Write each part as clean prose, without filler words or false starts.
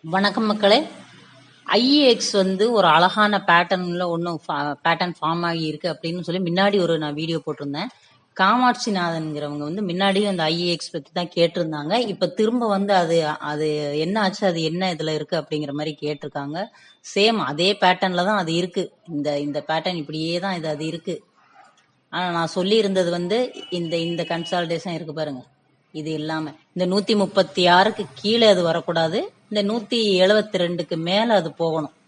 வணக்கம் மக்களே. ஐஏஎக்ஸ் ஒரு அழகான பேட்டர்ன்ல பேட்டர்ன் ஃபார்ம் ஆகி இருக்கு அப்படின்னு சொல்லி முன்னாடி நான் வீடியோ போட்டிருந்தேன். காமாட்சிநாதன்கிறவங்க முன்னாடியும் அந்த ஐஏஎக்ஸ் பத்தி தான் கேட்டிருந்தாங்க. இப்ப திரும்ப அது அது என்ன ஆச்சு, அது என்ன இதுல இருக்கு அப்படிங்கிற மாதிரி கேட்டிருக்காங்க. சேம் அதே பேட்டர்ன்ல தான் அது இருக்கு. இந்த இந்த பேட்டர்ன் இப்படியே தான் அது இருக்கு. ஆனா நான் சொல்லி இருந்தது இந்த இந்த கன்சால்டேஷன் இருக்கு பாருங்க, இது இல்லாம இந்த 136க்கு கீழே அது வரக்கூடாது, இந்த 172க்கு மேல அது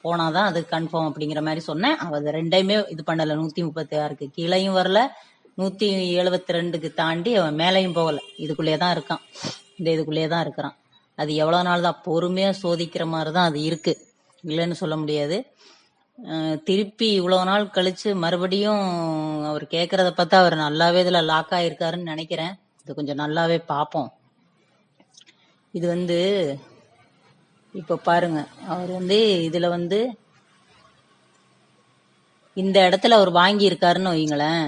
போனாதான் அது கன்ஃபார்ம் அப்படிங்கிற மாதிரி சொன்னேன். அது ரெண்டையுமே இது பண்ணல. 136க்கு கீழையும் வரல, 172க்கு தாண்டி அவன் மேலையும் போகல. இதுக்குள்ளேதான் இருக்கான், இந்த இதுக்குள்ளேதான் இருக்கிறான். அது எவ்வளவு நாள் தான் பொறுமையா சோதிக்கிற மாதிரிதான் அது இருக்கு, இல்லைன்னு சொல்ல முடியாது. திருப்பி இவ்வளவு நாள் கழிச்சு மறுபடியும் அவர் கேட்கறத பார்த்தா அவர் நல்லாவே இதுல லாக் ஆயிருக்காருன்னு நினைக்கிறேன். இது கொஞ்சம் நல்லாவே பார்ப்போம். இது இப்ப பாருங்க, அவர் இதுல இந்த இடத்துல அவர் வாங்கி இருக்காருன்னு வைங்களேன்.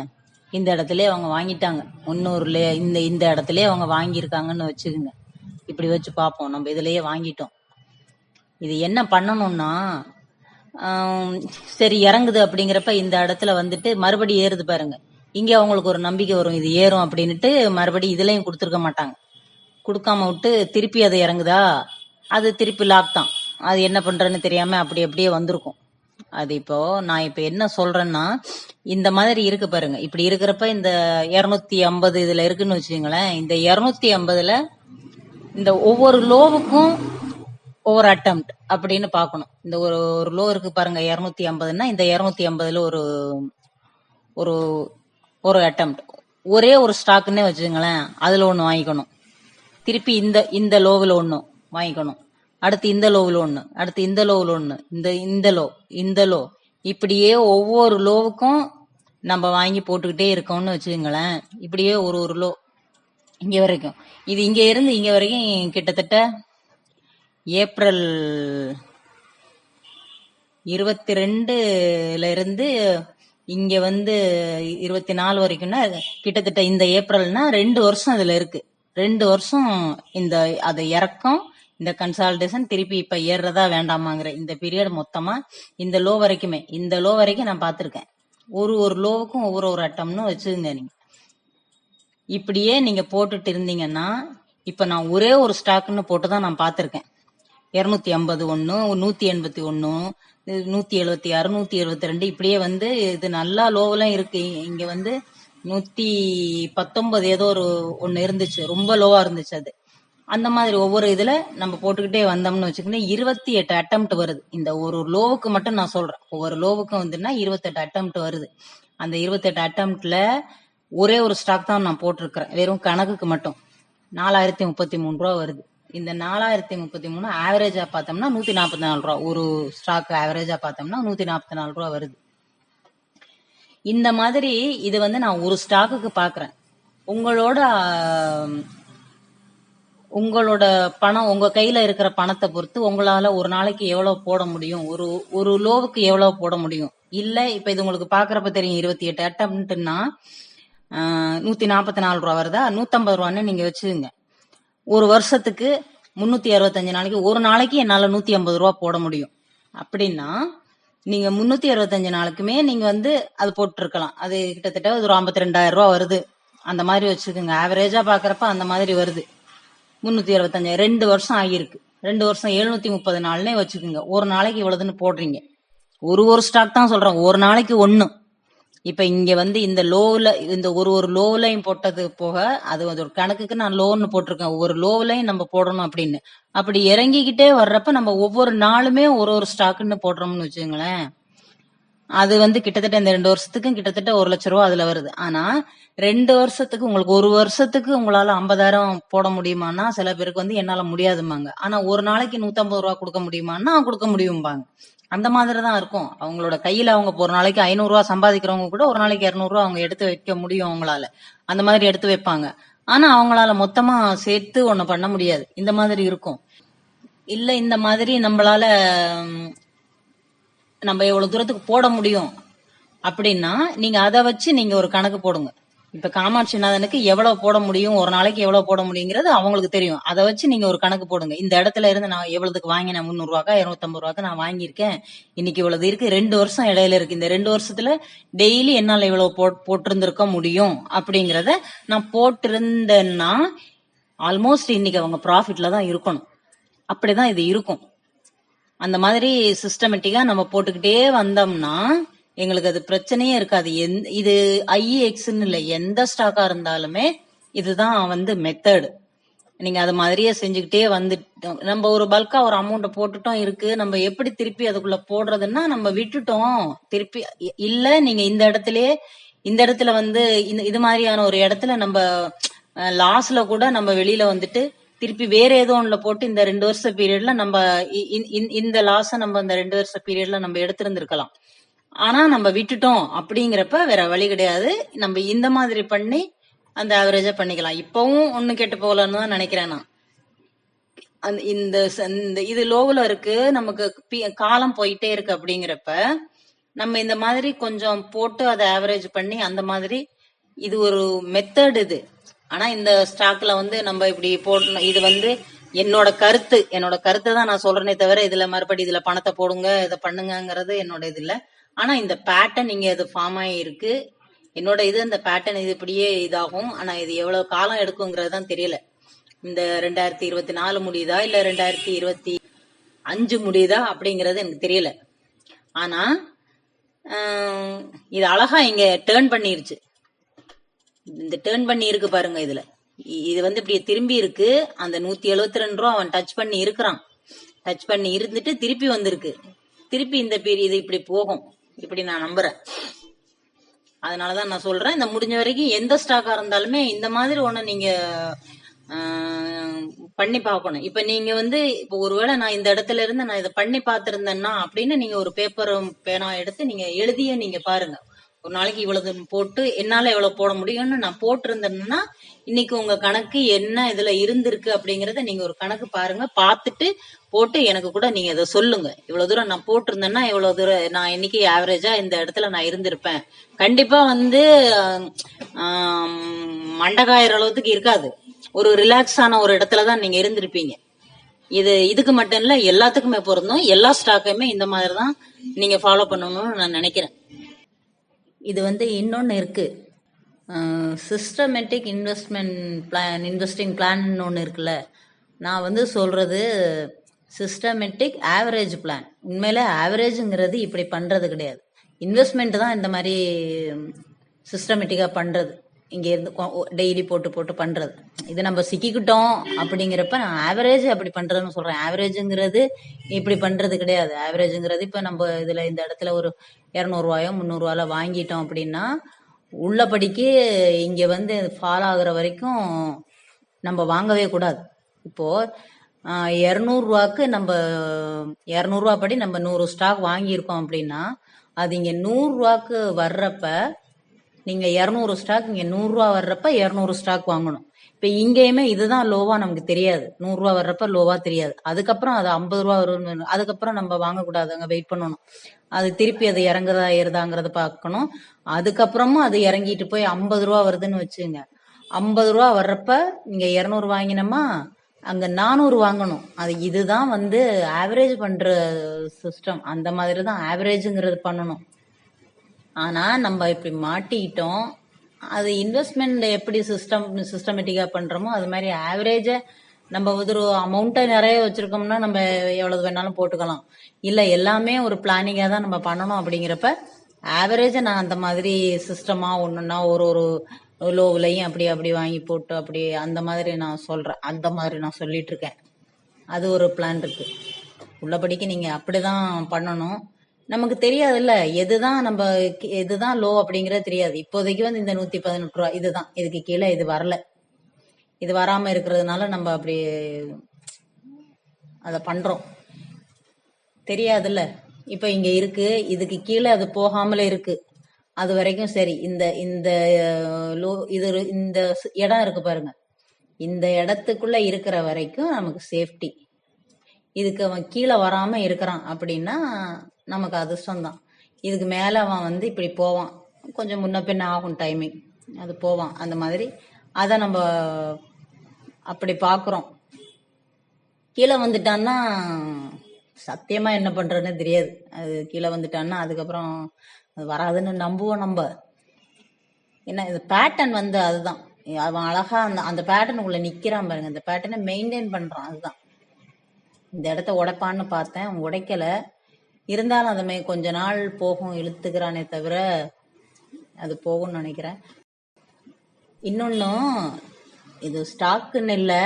இந்த இடத்துல அவங்க வாங்கிட்டாங்க, முன்னூறுல இந்த இந்த இடத்துல அவங்க வாங்கி இருக்காங்கன்னு வச்சுக்கோங்க. இப்படி வச்சு பார்ப்போம். நம்ம இதுலயே வாங்கிட்டோம். இது என்ன பண்ணணும்னா, சரி இறங்குது அப்படிங்கிறப்ப இந்த இடத்துல மறுபடி ஏறுது பாருங்க. இங்க அவங்களுக்கு ஒரு நம்பிக்கை வரும், இது ஏறும் அப்படின்னுட்டு மறுபடி இதுலயும் கொடுத்துருக்க மாட்டாங்க. கொடுக்காம விட்டு திருப்பி அது இறங்குதா, அது திருப்பி லாக் தான். அது என்ன பண்றேன்னு தெரியாம அப்படியே வந்திருக்கும். அது இப்போ நான் என்ன சொல்றேன்னா, இந்த மாதிரி இருக்கு பாருங்க. இப்படி இருக்கிறப்ப இந்த 250 இதுல இருக்குன்னு வச்சுக்கோங்களேன். இந்த 250ல இந்த ஒவ்வொரு லோவுக்கும் ஒவ்வொரு அட்டெம்ப்ட் அப்படின்னு பாக்கணும். இந்த ஒரு லோ இருக்கு பாருங்க 250ன்னா, இந்த 250ல ஒரு ஒரு அட்டெம்ப்ட், ஒரே ஒரு ஸ்டாக்குன்னே வச்சுக்கோங்களேன். அதுல ஒண்ணு வாங்கிக்கணும். திருப்பி இந்த இந்த லோவில் ஒண்ணு வாங்கிக்கணும். அடுத்து இந்த லோவில் ஒண்ணு, அடுத்து இந்த லோவில் ஒண்ணு, இந்த லோ இப்படியே ஒவ்வொரு லோவுக்கும் நம்ம வாங்கி போட்டுக்கிட்டே இருக்கோம்னு வச்சுக்கோங்களேன். இப்படியே ஒரு லோ இங்க வரைக்கும். இது இங்க இருந்து இங்க வரைக்கும் கிட்டத்தட்ட ஏப்ரல் 22ல இருந்து இங்க 24 வரைக்கும்னா கிட்டத்தட்ட இந்த ஏப்ரல்னா 2 வருஷம் இதுல இருக்கு. 2 வருஷம் இந்த அது இறக்கம், இந்த கன்சால்டேஷன் திருப்பி இப்ப ஏறுறதா வேண்டாமாங்கிற இந்த பீரியட் மொத்தமா இந்த லோ வரைக்குமே, இந்த லோ வரைக்கும் நான் பாத்திருக்கேன். ஒரு லோவுக்கும் ஒவ்வொரு அட்டம்னு வச்சுருங்க. நீங்க இப்படியே நீங்க போட்டுட்டு இருந்தீங்கன்னா, இப்ப நான் ஒரே ஒரு ஸ்டாக்னு போட்டுதான் நான் பாத்திருக்கேன். 250 ஒண்ணு, 181, 176, 172 இப்படியே இது நல்லா லோவெல்லாம் இருக்கு. இங்க 119 ஏதோ ஒண்ணு இருந்துச்சு, ரொம்ப லோவா இருந்துச்சு அது. அந்த மாதிரி ஒவ்வொரு இதுல நம்ம போட்டுக்கிட்டே வந்தோம்னு வச்சுக்கோங்க. 28 அட்டெம்ப்ட் வருது. இந்த ஒரு லோவுக்கு மட்டும் நான் சொல்றேன். ஒவ்வொரு லோவுக்கும் 28 அட்டெம்ப்ட் வருது. அந்த 28 அட்டெம்ப்ட்ல ஒரே ஒரு ஸ்டாக் தான் நான் போட்டிருக்கிறேன், வெறும் கணக்குக்கு மட்டும். 4033 ரூபா வருது. இந்த 4033 ஆவரேஜா பார்த்தோம்னா 144 ரூபா. ஒரு ஸ்டாக் ஆவரேஜா பார்த்தோம்னா 144 ரூபா வருது. இந்த மாதிரி இது நான் ஒரு ஸ்டாக்குக்கு பாக்குறேன். உங்களோட பணம், உங்க கையில இருக்கிற பணத்தை பொறுத்து உங்களால ஒரு நாளைக்கு எவ்வளவு போட முடியும், ஒரு லோவுக்கு எவ்வளவு போட முடியும். இல்ல இப்ப இது உங்களுக்கு பாக்குறப்ப தெரியும், 28 அட்டம்ப்ட்னா 144 ரூபா வருதா, 150 ரூபான்னு நீங்க வச்சுக்கோங்க. ஒரு வருஷத்துக்கு 365 நாளைக்கு, ஒரு நாளைக்கு என்னால 150 ரூபா போட முடியும் அப்படின்னா, நீங்க 365 நாளுக்குமே நீங்க அது போட்டு இருக்கலாம். அது கிட்டத்தட்ட ஒரு 52,000 ரூபா வருது. அந்த மாதிரி வச்சுக்கோங்க. ஆவரேஜா பாக்குறப்ப அந்த மாதிரி வருது. 365 2 வருஷம் ஆகியிருக்கு. 2 வருஷம் 730 நாள்னே வச்சுக்கோங்க. ஒரு நாளைக்கு இவ்வளவுன்னு போடுறீங்க. ஒரு ஸ்டாக் தான் சொல்றேன், ஒரு நாளைக்கு ஒண்ணு. இப்ப இங்க இந்த லோவுல, இந்த ஒரு லோவுலையும் போட்டது போக, அது ஒரு கணக்குக்கு நான் லோன்னு போட்டிருக்கேன். ஒவ்வொரு லோவுலையும் நம்ம போடணும் அப்படின்னு. அப்படி இறங்கிக்கிட்டே வர்றப்ப நம்ம ஒவ்வொரு நாளுமே ஒரு ஸ்டாக்குன்னு போடுறோம்னு வச்சுங்களேன். அது கிட்டத்தட்ட இந்த 2 வருஷத்துக்கும் கிட்டத்தட்ட 1 லட்சம் ரூபா அதுல வருது. ஆனா 2 வருஷத்துக்கு உங்களுக்கு, ஒரு வருஷத்துக்கு உங்களால 50,000 போட முடியுமான்னா சில பேருக்கு என்னால முடியாதுமாங்க. ஆனா ஒரு நாளைக்கு 150 ரூபா கொடுக்க முடியுமான்னா கொடுக்க முடியும்பாங்க. அந்த மாதிரிதான் இருக்கும். அவங்களோட கையில அவங்க ஒரு நாளைக்கு 500 ரூபா சம்பாதிக்கிறவங்க கூட ஒரு நாளைக்கு 200 ரூபா அவங்க எடுத்து வைக்க முடியும் அவங்களால. அந்த மாதிரி எடுத்து வைப்பாங்க. ஆனா அவங்களால மொத்தமா சேர்த்து ஒண்ணு பண்ண முடியாது. இந்த மாதிரி இருக்கும். இல்ல இந்த மாதிரி நம்மளால நம்ம எவ்வளவு தூரத்துக்கு போட முடியும் அப்படின்னா, நீங்க அதை வச்சு நீங்க ஒரு கணக்கு போடுங்க. இப்ப காமாட்சிநாதனுக்கு எவ்வளவு போட முடியும், ஒரு நாளைக்கு எவ்வளவு போட முடியுங்கிறது அவங்களுக்கு தெரியும். அதை வச்சு நீங்க ஒரு கணக்கு போடுங்க. இந்த இடத்துல இருந்து நான் எவ்வளவுக்கு வாங்கினேன், 300 ரூபாக்கா 250 ரூபாக்கா நான் வாங்கியிருக்கேன், இன்னைக்கு இவ்வளவு இருக்கு, 2 வருஷம் இடையில இருக்கு, இந்த 2 வருஷத்துல டெய்லி என்னால இவ்வளவு போட்டிருந்திருக்க முடியும் அப்படிங்கறத நான் போட்டிருந்தேன்னா ஆல்மோஸ்ட் இன்னைக்கு அவங்க ப்ராஃபிட்ல தான் இருக்கணும். அப்படிதான் இது இருக்கும். அந்த மாதிரி சிஸ்டமேட்டிக்கா நம்ம போட்டுக்கிட்டே வந்தோம்னா எங்களுக்கு அது பிரச்சனையே இருக்காது. இது ஐஎக்ஸ்ன்னு இல்லை, எந்த ஸ்டாக்கா இருந்தாலுமே இதுதான் மெத்தடு. நீங்க அது மாதிரியே செஞ்சுக்கிட்டே வந்துட்டோம். நம்ம ஒரு பல்கா ஒரு அமௌண்ட் போட்டுட்டோம் இருக்கு, நம்ம எப்படி திருப்பி அதுக்குள்ள போடுறதுன்னா நம்ம விட்டுட்டோம் திருப்பி இல்ல. நீங்க இந்த இடத்துல இது மாதிரியான ஒரு இடத்துல நம்ம லாஸ்ல கூட நம்ம வெளியில வந்துட்டு திருப்பி வேற ஏதோ ஒண்ணுல போட்டு இந்த 2 வருஷ பீரியட்ல நம்ம இந்த லாஸ நம்ம இந்த 2 வருஷ பீரியட்ல நம்ம எடுத்திருந்திருக்கலாம். ஆனா நம்ம விட்டுட்டோம் அப்படிங்கிறப்ப வேற வழி கிடையாது. நம்ம இந்த மாதிரி பண்ணி அந்த ஆவரேஜா பண்ணிக்கலாம். இப்பவும் ஒண்ணு கெட்டு போகலன்னு தான் நினைக்கிறேன் நான். இந்த இது லோவுல இருக்கு, நமக்கு காலம் போயிட்டே இருக்கு அப்படிங்கிறப்ப நம்ம இந்த மாதிரி கொஞ்சம் போட்டு அதை ஆவரேஜ் பண்ணி அந்த மாதிரி இது ஒரு மெத்தட் இது. ஆனா இந்த ஸ்டாக்ல நம்ம இப்படி போடணும். இது என்னோட கருத்தை தான் நான் சொல்றேனே தவிர இதுல மறுபடி இதுல பணத்தை போடுங்க இதை பண்ணுங்கிறது என்னோட இது இல்ல. ஆனா இந்த பேட்டர்ன் இங்க இது ஃபார்ம் ஆகி இருக்கு. என்னோட இந்த பேட்டர்ன் இது இப்படியே இதாகும். ஆனா இது எவ்வளவு காலம் எடுக்குங்கிறது தான் தெரியல. இந்த 2024 முடியுதா இல்ல 2025 முடியுதா அப்படிங்கறது எனக்கு தெரியல. ஆனா இது அழகா இங்க டேர்ன் பண்ணிருச்சு. இந்த டேர்ன் பண்ணி இருக்கு பாருங்க. இதுல இது இப்படி திரும்பி இருக்கு. அந்த 172 ரூபா அவன் டச் பண்ணி இருக்கிறான். டச் பண்ணி இருந்துட்டு திருப்பி வந்திருக்கு. திருப்பி இந்த இது இப்படி போகும், இப்படி நான் நம்புறேன். அதனாலதான் நான் சொல்றேன், இந்த முடிஞ்ச வரைக்கும் எந்த ஸ்டாக்கா இருந்தாலுமே இந்த மாதிரி ஒண்ணு நீங்க பண்ணி பார்க்கணும். இப்ப நீங்க இப்ப ஒருவேளை நான் இந்த இடத்துல இருந்து நான் இதை பண்ணி பார்த்திருந்தேன்னா அப்படின்னு நீங்க ஒரு பேப்பரும் பேனா எடுத்து நீங்க எழுதிய நீங்க பாருங்க. ஒரு நாளைக்கு இவ்வளவு போட்டு என்னால எவ்வளவு போட முடியும்னு நான் போட்டிருந்தேன்னா இன்னைக்கு உங்க கணக்கு என்ன இதுல இருந்திருக்கு அப்படிங்கறத நீங்க ஒரு கணக்கு பாருங்க. பார்த்துட்டு போட்டு எனக்கு கூட நீங்க இதை சொல்லுங்க. இவ்வளவு தூரம் நான் போட்டிருந்தேன்னா இவ்வளவு தூரம் நான் இன்னைக்கு ஆவரேஜா இந்த இடத்துல நான் இருந்திருப்பேன். கண்டிப்பா மண்டகாயிர அளவுக்கு இருக்காது. ஒரு ரிலாக்ஸ் ஆன ஒரு இடத்துலதான் நீங்க இருந்திருப்பீங்க. இதுக்கு மட்டும் இல்ல, எல்லாத்துக்குமே பொருந்தும். எல்லா ஸ்டாக்கையுமே இந்த மாதிரிதான் நீங்க ஃபாலோ பண்ணணும்னு நான் நினைக்கிறேன். இது இன்னொன்னு இருக்கு, சிஸ்டமேட்டிக் இன்வெஸ்டிங் பிளான் ஒன்று இருக்குல்ல. நான் சொல்றது சிஸ்டமேட்டிக் ஆவரேஜ் பிளான். உண்மையில ஆவரேஜுங்கிறது இப்படி பண்றது கிடையாது. இன்வெஸ்ட்மெண்ட் தான் இந்த மாதிரி சிஸ்டமேட்டிக்கா பண்றது. இங்க இருந்து டெய்லி போட்டு போட்டு பண்றது. இது நம்ம சிக்கிக்கிட்டோம் அப்படிங்கிறப்ப நான் ஆவரேஜ் அப்படி பண்றதுன்னு சொல்றேன். ஆவரேஜுங்கிறது இப்படி பண்றது கிடையாது. ஆவரேஜுங்கிறது இப்ப நம்ம இதுல இந்த இடத்துல ஒரு 200 ரூபாயோ 300 ரூபாயில வாங்கிட்டோம் அப்படின்னா உள்ளபடிக்கு இங்க ஃபால் ஆகுற வரைக்கும் நம்ம வாங்கவே கூடாது. இப்போ 200 ரூபாய்க்கு நம்ம 200 ரூபா படி நம்ம 100 ஸ்டாக் வாங்கியிருக்கோம் அப்படின்னா அது இங்க 100 ரூபாய்க்கு வர்றப்ப நீங்க 200 ஸ்டாக் இங்க 100 ரூபா வர்றப்ப 200 ஸ்டாக் வாங்கணும். இப்ப இங்கேயுமே இதுதான் லோவா நமக்கு தெரியாது. 100 ரூபா வர்றப்ப லோவா தெரியாது. அதுக்கப்புறம் அது 50 ரூபா வரும். அதுக்கப்புறம் நம்ம வாங்கக்கூடாது, அங்க வெயிட் பண்ணணும். அது திருப்பி அது இறங்குறதா ஏறுதாங்கிறத பார்க்கணும். அதுக்கப்புறமும் அது இறங்கிட்டு போய் 50 ரூபா வருதுன்னு வச்சுங்க. 50 ரூபா வர்றப்ப இங்க 200 வாங்கினோமா அங்க 400 வாங்கணும். இதுதான் ஆவரேஜ் பண்ற சிஸ்டம். அந்த மாதிரிதான் ஆவரேஜுங்கிறது பண்ணணும். ஆனா நம்ம இப்படி மாட்டிக்கிட்டோம். அது இன்வெஸ்ட்மெண்ட் எப்படி சிஸ்டமேட்டிக்கா பண்றோமோ அது மாதிரி ஆவரேஜ நம்ம ஒரு அமௌண்ட்டை நிறைய வச்சிருக்கோம்னா நம்ம எவ்வளவு வேணாலும் போட்டுக்கலாம். இல்ல எல்லாமே ஒரு பிளானிங்கா தான் நம்ம பண்ணணும். அப்படிங்கிறப்ப ஆவரேஜ நான் அந்த மாதிரி சிஸ்டமா ஒண்ணுன்னா ஒரு லோவுலையும் அப்படி அப்படி வாங்கி போட்டு அப்படி அந்த மாதிரி நான் சொல்றேன். அந்த மாதிரி நான் சொல்லிட்டு இருக்கேன். அது ஒரு பிளான் இருக்கு. உள்ளபடிக்கு நீங்க அப்படிதான் பண்ணணும். நமக்கு தெரியாதுல்ல எதுதான் லோ அப்படிங்கறது தெரியாது. இப்போதைக்கு இந்த 118 ரூபா இதுதான், இதுக்கு கீழே இது வரல. இது வராம இருக்கிறதுனால நம்ம அப்படி அத பண்றோம். தெரியாதுல்ல. இப்ப இங்க இருக்கு, இதுக்கு கீழே அது போகாமல இருக்கு. அது வரைக்கும் சரி. இந்த லோ இது இந்த இடம் இருக்கு பாருங்க, இந்த இடத்துக்குள்ள இருக்கிற வரைக்கும் நமக்கு சேஃப்டி. இதுக்கு அவன் கீழே வராம இருக்கிறான் அப்படின்னா நமக்கு அதிர்ஷ்டம் தான். இதுக்கு மேல அவன் இப்படி போவான், கொஞ்சம் முன்ன பின்ன ஆகும் டைமிங். அது போவான் அந்த மாதிரி. அதை நம்ம அப்படி பாக்குறோம். கீழே வந்துட்டான்னா சத்தியமா என்ன பண்றதுன்னு தெரியாது. அது கீழே வந்துட்டான்னா அதுக்கப்புறம் அது வராதுன்னு நம்புவோம் நம்ம. என்ன இது பேட்டர்ன் வந்து அதுதான். அவன் அழகா அந்த அந்த பேட்டர்னுக்குள்ள நிக்கிறான் பாருங்க, அந்த பேட்டர்னை மெயின்டைன் பண்றான். அதுதான் இந்த இடத்த உடைப்பான்னு பார்த்தேன், உடைக்கல. இருந்தாலும் அதுமே கொஞ்ச நாள் போகும், இழுத்துக்கிறானே தவிர அது போகும்னு நினைக்கிறேன். இன்னொன்னும் இது ஸ்டாக்குன்னு இல்லை,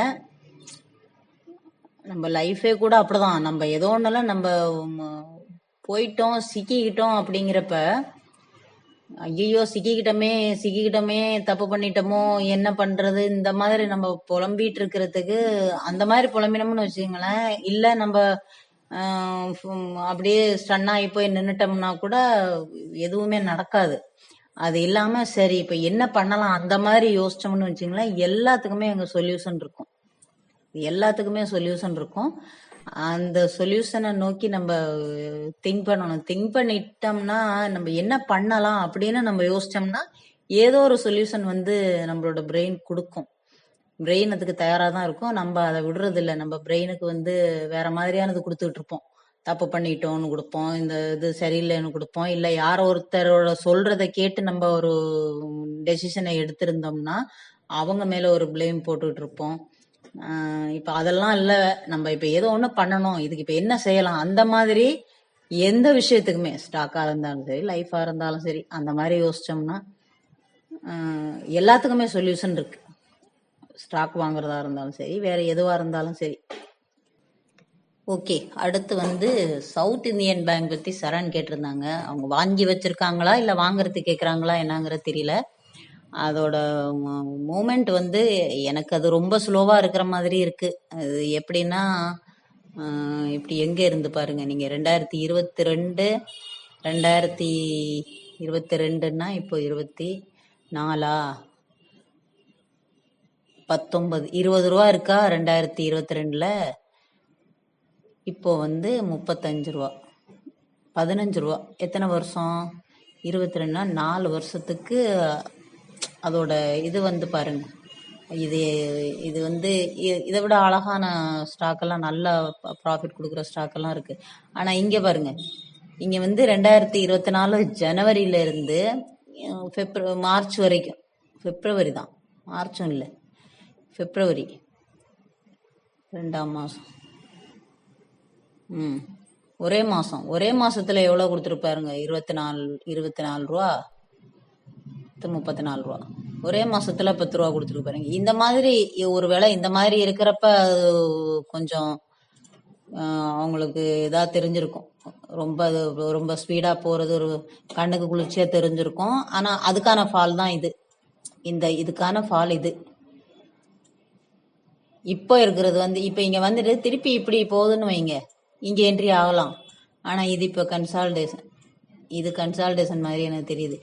நம்ம லைஃபே கூட அப்படிதான். நம்ம ஏதோ ஒண்ணுல நம்ம போயிட்டோம் சிக்கிக்கிட்டோம் அப்படிங்கிறப்ப ஐயோ சிக்கிக்கிட்டோமே தப்பு பண்ணிட்டோமோ என்ன பண்றது, இந்த மாதிரி நம்ம புலம்பிட்டு இருக்கிறதுக்கு அந்த மாதிரி புலம்பினோம்னு வச்சுக்கோங்களேன். இல்ல நம்ம அப்படியே ஸ்டன் ஆகி போய் நின்னுட்டோம்னா கூட எதுவுமே நடக்காது. அது இல்லாம சரி இப்ப என்ன பண்ணலாம் அந்த மாதிரி யோசிச்சோம்னு வச்சுங்களேன், எல்லாத்துக்குமே அங்க சொல்யூஷன் இருக்கும். எல்லாத்துக்குமே சொல்யூஷன் இருக்கும். அந்த சொல்யூஷனை நோக்கி நம்ம திங்க் பண்ணணும். திங்க் பண்ணிட்டோம்னா நம்ம என்ன பண்ணலாம் அப்படின்னு நம்ம யோசிச்சோம்னா ஏதோ ஒரு சொல்யூஷன் வந்து நம்மளோட பிரெயின் கொடுக்கும். பிரெயின் அதுக்கு தயாரா தான் இருக்கும். நம்ம அதை விடுறது இல்லை. நம்ம பிரெயினுக்கு வந்து வேற மாதிரியானது கொடுத்துட்டு இருப்போம். தப்பு பண்ணிட்டோம்னு கொடுப்போம், இந்த இது சரியில்லைன்னு கொடுப்போம், இல்ல யாரோ ஒருத்தரோட சொல்றதை கேட்டு நம்ம ஒரு டெசிஷனை எடுத்திருந்தோம்னா அவங்க மேல ஒரு பிளேம் போட்டுட்டு இருப்போம். இப்ப அதெல்லாம் இல்ல. நம்ம இப்ப ஏதோ ஒண்ணு பண்ணணும், இதுக்கு இப்ப என்ன செய்யலாம், அந்த மாதிரி எந்த விஷயத்துக்குமே ஸ்டாக்கா இருந்தாலும் சரி லைஃபா இருந்தாலும் சரி அந்த மாதிரி யோசிச்சோம்னா எல்லாத்துக்குமே சொல்யூஷன் இருக்கு. ஸ்டாக் வாங்குறதா இருந்தாலும் சரி வேற எதுவா இருந்தாலும் சரி. ஓகே, அடுத்து வந்து சவுத் இந்தியன் பேங்க் பத்தி சரண் கேட்டிருந்தாங்க. அவங்க வாங்கி வச்சிருக்காங்களா இல்ல வாங்குறதுக்கு கேக்குறாங்களா என்னங்கிறது தெரியல. அதோட மூமெண்ட் வந்து எனக்கு அது ரொம்ப ஸ்லோவா இருக்கிற மாதிரி இருக்கு. அது எப்படின்னா இப்படி எங்க இருந்து பாருங்க, நீங்க 2022 இப்போ 24 19 20 ரூபா இருக்கா 2022ல. இப்போ வந்து 35 ரூபா 15 ரூபா. எத்தனை வருஷம்? 22னா 4 வருஷத்துக்கு அதோட இது வந்து பாருங்க. இது இது வந்து இதை விட அழகான ஸ்டாக் எல்லாம் நல்ல ப்ராஃபிட் கொடுக்குற ஸ்டாக் எல்லாம் இருக்கு. ஆனா இங்க பாருங்க, இங்க வந்து 2024 ஜனவரியில இருந்து மார்ச் வரைக்கும், பிப்ரவரி தான், மார்ச்சும் இல்லை பிப்ரவரி 2ஆம் மாசம். ஒரே மாசத்துல எவ்வளவு கொடுத்துருப்பாருங்க? 24 ரூபா 34 ரூபா. ஒரே மாசத்துல 10 ரூபா கொடுத்துருப்பாருங்க. இந்த மாதிரி ஒரு வேளை இந்த மாதிரி இருக்கிறப்ப கொஞ்சம் அவங்களுக்கு இதா தெரிஞ்சிருக்கும். ரொம்ப ஸ்பீடா போறது ஒரு கண்ணுக்கு குளிர்ச்சியா தெரிஞ்சிருக்கும். ஆனா அதுக்கான ஃபால் தான் இது. இதுக்கான ஃபால் இது. இப்போ இருக்கிறது வந்து இப்ப இங்க வந்துட்டு திருப்பி இப்படி போகுதுன்னு வைங்க, இங்க என்ட்ரி ஆகலாம். ஆனா இது இப்ப கன்சால்டேஷன் மாதிரி எனக்கு தெரியுது.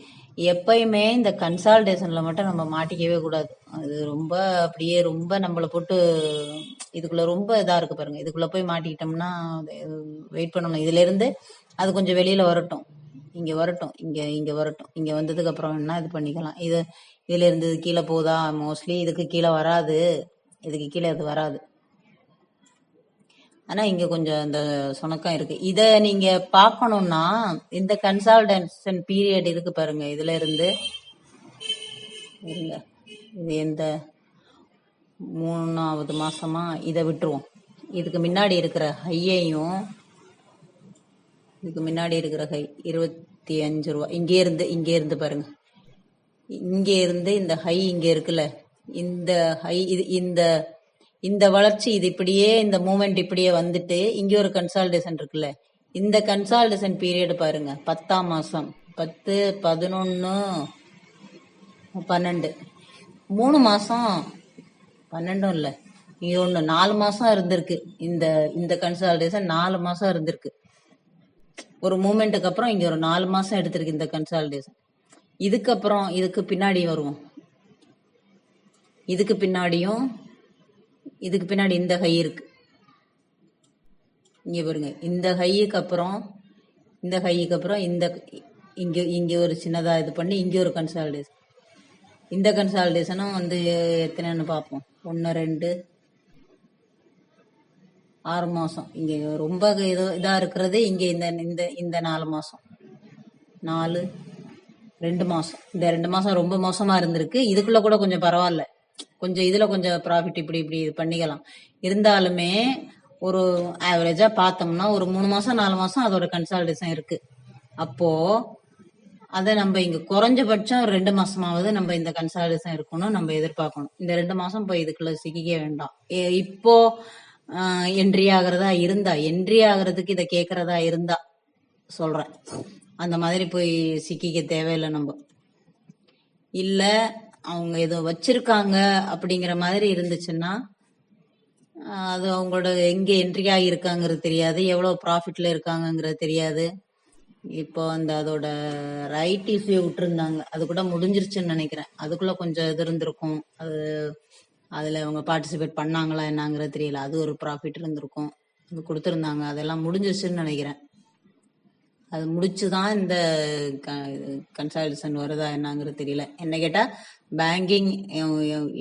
எப்பயுமே இந்த கன்சால்டேஷன்ல மட்டும் நம்ம மாட்டிக்கவே கூடாது. அது ரொம்ப அப்படியே ரொம்ப நம்மளை போட்டு இதுக்குள்ள ரொம்ப இதா இருக்கு பாருங்க. இதுக்குள்ள போய் மாட்டிக்கிட்டோம்னா வெயிட் பண்ணணும். இதுல இருந்து அது கொஞ்சம் வெளியில வரட்டும், இங்க வரட்டும், இங்க வரட்டும். இங்க வந்ததுக்கு அப்புறம் என்ன இது பண்ணிக்கலாம். இதுல இருந்து கீழே போதா, மோஸ்ட்லி இதுக்கு கீழே வராது, இதுக்கு கீழே அது வராது. ஆனா இங்க கொஞ்சம் இந்த சுணக்கம் இருக்கு. இத நீங்க பாக்கணும்னா இந்த கன்சால்டேஷன் பீரியட் இருக்கு பாருங்க, இதுல இருந்து இருங்க, இது எந்த 3வது மாசமா, இதை விட்டுருவோம். இதுக்கு முன்னாடி இருக்கிற ஹையையும் இதுக்கு முன்னாடி இருக்கிற ஹை 25 ரூபா, இங்கே இருந்து பாருங்க, இங்க இருந்து இந்த ஹை இங்க இருக்குல்ல, இந்த ஹை இந்த வளர்ச்சி இது இப்படியே இந்த மூமெண்ட் இப்படியே வந்துட்டு இங்க ஒரு கன்சால்டேஷன் இருக்குல்ல, இந்த கன்சால்டேஷன் பீரியட் பாருங்க. 10ஆம் மாசம் 10 11 12 3 மாசம் 12 இல்ல, இங்க ஒண்ணு 4 மாசம் இருந்திருக்கு. இந்த கன்சால்டேஷன் 4 மாசம் இருந்திருக்கு. ஒரு மூமெண்ட்டுக்கு அப்புறம் இங்க ஒரு 4 மாசம் எடுத்திருக்கு இந்த கன்சால்டேஷன். இதுக்கப்புறம் இதுக்கு பின்னாடி வருவோம். இதுக்கு பின்னாடி இந்த ஹை இருக்கு. இங்க பாருங்க, இந்த ஹைக்கு அப்புறம் இந்த இங்க ஒரு சின்னதா இது பண்ணி இங்க ஒரு கன்சால்டேஷன். இந்த கன்சாலிடேஷனும் வந்து எத்தனைன்னு பார்ப்போம். 1 2 6 மாசம். இங்க ரொம்ப இதா இருக்கிறது இங்க இந்த இந்த இந்த 4 மாசம், 4 2 மாசம். இந்த 2 மாசம் ரொம்ப மோசமா இருந்திருக்கு. இதுக்குள்ள கூட கொஞ்சம் பரவாயில்ல, கொஞ்சம் இதுல கொஞ்சம் ப்ராஃபிட் இப்படி இப்படி பண்ணிக்கலாம். இருந்தாலுமே ஒரு ஆவரேஜா பார்த்தோம்னா ஒரு 3 மாசம் 4 மாசம் அதோட கன்சாலிடேஷன் இருக்கு. அப்போ அதை நம்ம இங்க குறைஞ்சபட்சம் 2 மாசமாவது நம்ம இந்த கன்சாலிடேஷன் இருக்கணும், நம்ம எதிர்பார்க்கணும். இந்த 2 மாசம் போய் இதுக்குள்ள சிக்கிக்க வேண்டாம். இப்போ என்ட்ரி ஆகுறதுக்கு இதை கேட்கறதா இருந்தா சொல்றேன். அந்த மாதிரி போய் சிக்கிக்க தேவையில்லை. நம்ம இல்ல அவங்க ஏதோ வச்சிருக்காங்க அப்படிங்கிற மாதிரி இருந்துச்சுன்னா அது அவங்களோட எங்க என்ட்ரி ஆகியிருக்காங்கிறது தெரியாது, எவ்வளவு ப்ராஃபிட்ல இருக்காங்கிறது தெரியாது. இப்போ அந்த அதோட ரைட் இஷ்யூ விட்டுருந்தாங்க, அது கூட முடிஞ்சிருச்சுன்னு நினைக்கிறேன். அதுக்குள்ள கொஞ்சம் இது இருந்திருக்கும். அது அதுல அவங்க பார்ட்டிசிபேட் பண்ணாங்களா என்னங்கிறது தெரியல. அது ஒரு ப்ராஃபிட் இருந்திருக்கும், அது கொடுத்துருந்தாங்க. அதெல்லாம் முடிஞ்சிருச்சுன்னு நினைக்கிறேன். அது முடிச்சுதான் இந்த கன்சாலிடேஷன் வருதா என்னங்கிறது தெரியல. என்ன கேட்டா பேங்கிங்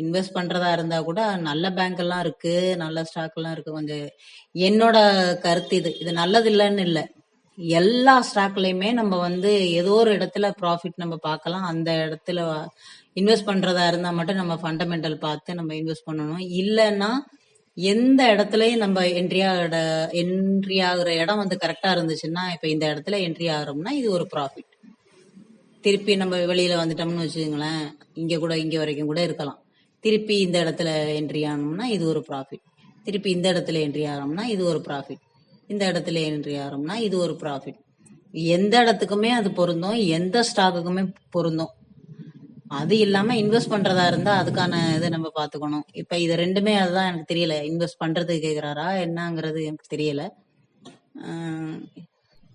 இன்வெஸ்ட் பண்றதா இருந்தா கூட நல்ல பேங்க் எல்லாம் இருக்கு, நல்ல ஸ்டாக் எல்லாம் இருக்கு. கொஞ்சம் என்னோட கருத்து இது நல்லது இல்லைன்னு இல்லை. எல்லா ஸ்டாக்லயுமே நம்ம வந்து ஏதோ ஒரு இடத்துல ப்ராஃபிட் நம்ம பார்க்கலாம். அந்த இடத்துல இன்வெஸ்ட் பண்றதா இருந்தா மட்டும் நம்ம ஃபண்டமெண்டல் பார்த்து நம்ம இன்வெஸ்ட் பண்ணணும். இல்லைன்னா எந்த இடத்துலயும் நம்ம என்ட்ரி ஆகுற இடம் வந்து கரெக்டா இருந்துச்சுன்னா, இப்ப இந்த இடத்துல என்ட்ரி ஆகுறோம்னா இது ஒரு ப்ராஃபிட். திருப்பி நம்ம வெளியில வந்துட்டோம்னு வச்சுக்கோங்களேன், இங்க வரைக்கும் கூட இருக்கலாம். திருப்பி இந்த இடத்துல என்ட்ரி ஆகணும்னா இது ஒரு ப்ராஃபிட். திருப்பி இந்த இடத்துல என்ட்ரி ஆகணும்னா இது ஒரு ப்ராஃபிட். இந்த இடத்துல என்ட்ரி ஆகிறோம்னா இது ஒரு ப்ராஃபிட். எந்த இடத்துக்குமே அது பொருந்தும், எந்த ஸ்டாக்குக்குமே பொருந்தும். அது இல்லாம இன்வெஸ்ட் பண்றதா இருந்தா அதுக்கான இதை நம்ம பாத்துக்கணும். இப்ப இது ரெண்டுமே அதுதான் எனக்கு தெரியல. இன்வெஸ்ட் பண்றதுக்கு கேக்குறாரா என்னங்கிறது எனக்கு தெரியல.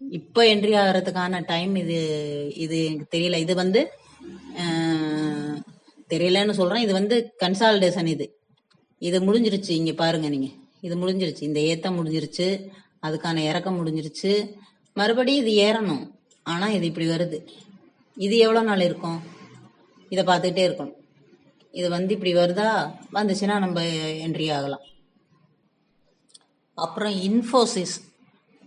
இப்ப என்ட்ரி ஆகிறதுக்கான டைம் இது எனக்கு தெரியல. இது வந்து தெரியலன்னு சொல்றேன். இது வந்து கன்சாலிடேஷன். இது முடிஞ்சிருச்சு. இங்க பாருங்க, நீங்க இது முடிஞ்சிருச்சு. இந்த ஏத்தம் முடிஞ்சிருச்சு, அதுக்கான இறக்கம் முடிஞ்சிருச்சு. மறுபடியும் இது ஏறணும். ஆனா இது இப்படி வருது. இது எவ்வளவு நாள் இருக்கும், இதை பார்த்துக்கிட்டே இருக்கணும். இது வந்து இப்படி வருதா, வந்துச்சுன்னா நம்ம என்ட்ரி ஆகலாம். அப்புறம் இன்ஃபோசிஸ்,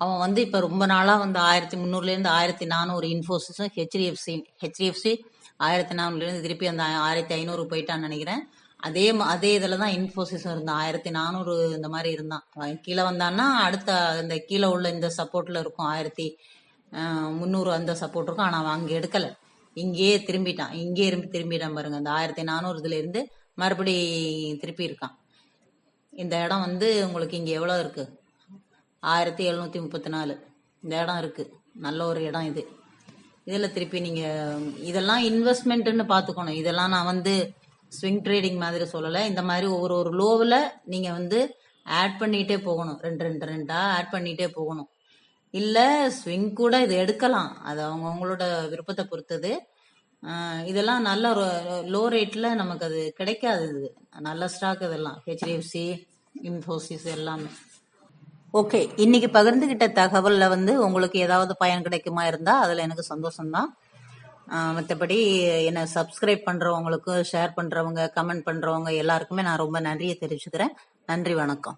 அவன் வந்து இப்ப ரொம்ப நாளா வந்து 1300 இருந்து 1400 இன்ஃபோசிஸும் ஹெச்டிஎஃப்சி 1400 இருந்து திருப்பி அந்த 1500 போயிட்டான்னு நினைக்கிறேன். அதே இதுலதான் இன்ஃபோசிஸும் இருந்தான். 1400 இந்த மாதிரி இருந்தான். கீழே வந்தான்னா அடுத்த இந்த கீழே உள்ள இந்த சப்போர்ட்ல இருக்கும் 1300 அந்த சப்போர்ட் இருக்கும். ஆனா அவன் அங்க எடுக்கல, இங்கேயே திரும்பிட்டான். திரும்பிட்டான் பாருங்க. அந்த 1400 இருந்து மறுபடி திருப்பி இருக்கான். இந்த இடம் வந்து உங்களுக்கு இங்க எவ்வளவு இருக்கு, 1734 இந்த இடம் இருக்கு. நல்ல ஒரு இடம் இது. இதுல திருப்பி நீங்க இதெல்லாம் இன்வெஸ்ட்மெண்ட்னு பாத்துக்கணும். இதெல்லாம் நான் வந்து ஸ்விங் ட்ரேடிங் மாதிரி சொல்லல. இந்த மாதிரி ஒரு லோவில் நீங்க வந்து ஆட் பண்ணிட்டே போகணும். ரெண்டா ஆட் பண்ணிட்டே போகணும். இல்ல ஸ்விங் கூட இது எடுக்கலாம், அது அவங்களோட விருப்பத்தை பொறுத்தது. இதெல்லாம் நல்ல லோ ரேட்ல நமக்கு அது கிடைக்காது. இது நல்ல ஸ்டாக். இதெல்லாம் ஹெச்டிஎஃப்சி, இன்ஃபோசிஸ் எல்லாமே. ஓகே, இன்னைக்கு பகிர்ந்துகிட்ட தகவல்ல வந்து உங்களுக்கு ஏதாவது பயன் கிடைக்குமா இருந்தா அதுல எனக்கு சந்தோஷம்தான். மற்றபடி என்னை சப்ஸ்கிரைப் பண்றவங்களுக்கு, ஷேர் பண்றவங்க, கமெண்ட் பண்றவங்க எல்லாருக்குமே நான் ரொம்ப நன்றியை தெரிவிச்சுக்கிறேன். நன்றி, வணக்கம்.